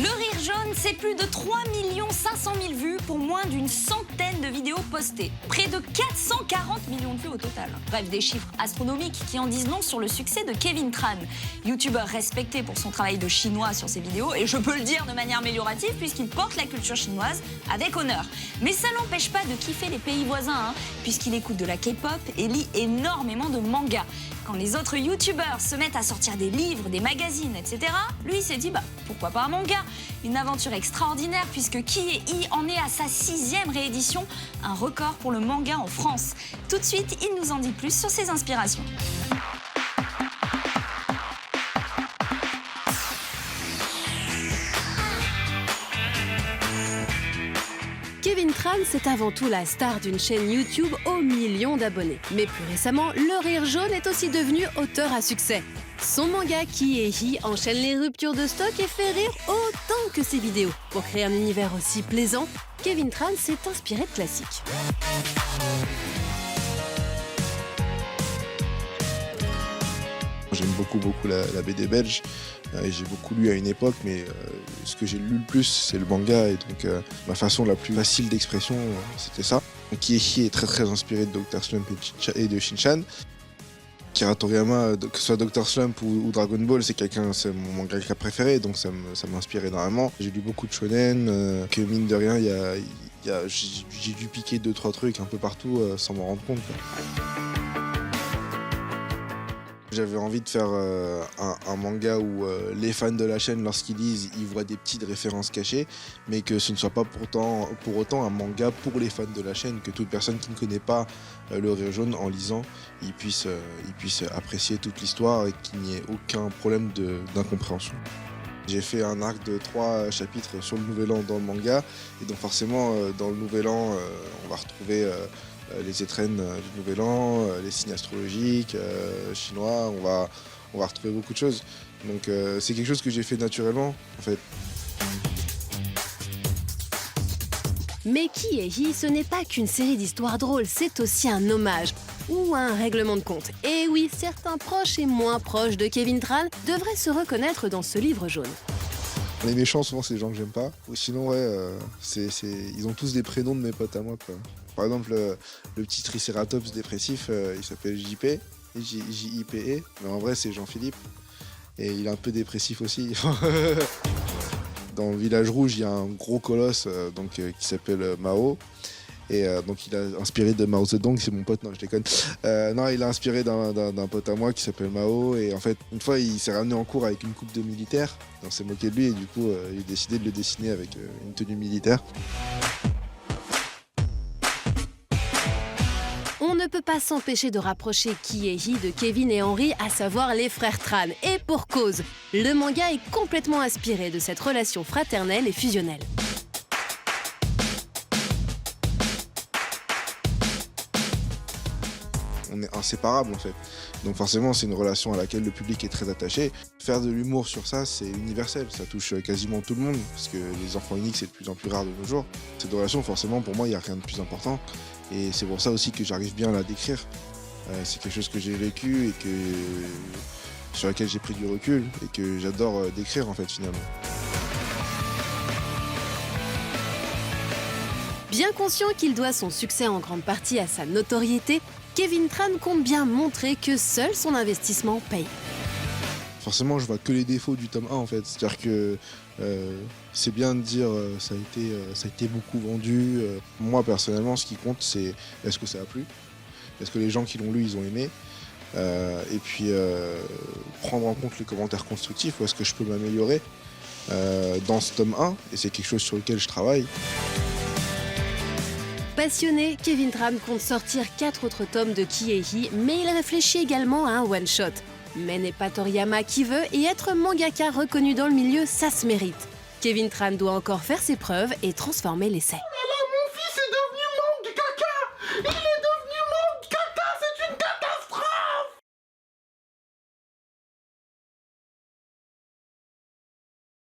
Le Rire Jaune, c'est plus de 3 500 000 vues pour moins d'une centaine de vidéos postées. Près de 440 millions de vues au total. Bref, des chiffres astronomiques qui en disent long sur le succès de Kevin Tran, youtubeur respecté pour son travail de chinois sur ses vidéos, et je peux le dire de manière améliorative puisqu'il porte la culture chinoise avec honneur. Mais ça n'empêche pas de kiffer les pays voisins, puisqu'il écoute de la K-pop et lit énormément de mangas. Quand les autres youtubeurs se mettent à sortir des livres, des magazines, etc., lui il s'est dit pourquoi pas un manga? Une aventure extraordinaire puisque Ki-hye en est à sa 6e réédition, un record pour le manga en France. Tout de suite, il nous en dit plus sur ses inspirations. Kevin Tran, c'est avant tout la star d'une chaîne YouTube aux millions d'abonnés. Mais plus récemment, Le Rire Jaune est aussi devenu auteur à succès. Son manga Ki-hye enchaîne les ruptures de stock et fait rire autant que ses vidéos. Pour créer un univers aussi plaisant, Kevin Tran s'est inspiré de classiques. J'aime beaucoup la BD belge et j'ai beaucoup lu à une époque, mais ce que j'ai lu le plus c'est le manga et donc ma façon la plus facile d'expression c'était ça. Ki-hye est très inspiré de Dr Slump et de Shin-chan. Akira Toriyama, que ce soit Dr Slump ou Dragon Ball, c'est mon mangaka préféré, donc ça m'inspire énormément. J'ai lu beaucoup de shonen, que mine de rien j'ai dû piquer 2-3 trucs un peu partout sans m'en rendre compte, quoi. J'avais envie de faire un manga où les fans de la chaîne, lorsqu'ils lisent, ils voient des petites références cachées, mais que ce ne soit pas pour autant un manga pour les fans de la chaîne, que toute personne qui ne connaît pas Le Rire Jaune, en lisant, il puisse apprécier toute l'histoire et qu'il n'y ait aucun problème d'incompréhension. J'ai fait un arc de 3 chapitres sur le Nouvel An dans le manga, et donc forcément, dans le Nouvel An, on va retrouver les étrennes du Nouvel An, les signes astrologiques chinois, on va retrouver beaucoup de choses. Donc c'est quelque chose que j'ai fait naturellement en fait. Mais Ki-hye, ce n'est pas qu'une série d'histoires drôles, c'est aussi un hommage ou un règlement de compte. Et oui, certains proches et moins proches de Kevin Tran devraient se reconnaître dans ce livre jaune. Les méchants, souvent, c'est les gens que j'aime pas. Ou sinon, ils ont tous des prénoms de mes potes à moi, quoi. Par exemple, le petit tricératops dépressif, il s'appelle JP, J-I-P-E, mais en vrai, c'est Jean-Philippe. Et il est un peu dépressif aussi. Dans le village rouge, il y a un gros colosse qui s'appelle Mao. Et donc il a inspiré de Mao Zedong, c'est mon pote, non je déconne. Non, il a inspiré d'un pote à moi qui s'appelle Mao, et en fait une fois il s'est ramené en cours avec une coupe de militaire, on s'est moqué de lui et du coup il a décidé de le dessiner avec une tenue militaire. On ne peut pas s'empêcher de rapprocher Ki-hye de Kevin et Henry, à savoir les frères Tran, et pour cause. Le manga est complètement inspiré de cette relation fraternelle et fusionnelle. On est inséparables en fait. Donc forcément c'est une relation à laquelle le public est très attaché. Faire de l'humour sur ça c'est universel, ça touche quasiment tout le monde parce que les enfants uniques c'est de plus en plus rare de nos jours. Cette relation forcément pour moi il n'y a rien de plus important et c'est pour ça aussi que j'arrive bien à la décrire. C'est quelque chose que j'ai vécu et sur laquelle j'ai pris du recul et que j'adore décrire en fait finalement. Bien conscient qu'il doit son succès en grande partie à sa notoriété, Kevin Tran compte bien montrer que seul son investissement paye. Forcément, je vois que les défauts du tome 1 en fait. C'est-à-dire que c'est bien de dire ça a été beaucoup vendu. Moi personnellement, ce qui compte, c'est est-ce que ça a plu ? Est-ce que les gens qui l'ont lu, ils ont aimé ? Et puis prendre en compte les commentaires constructifs, où est-ce que je peux m'améliorer dans ce tome 1, et c'est quelque chose sur lequel je travaille. Passionné, Kevin Tran compte sortir 4 autres tomes de Ki-hye, mais il réfléchit également à un one-shot. Mais n'est pas Toriyama qui veut, et être mangaka reconnu dans le milieu, ça se mérite. Kevin Tran doit encore faire ses preuves et transformer l'essai.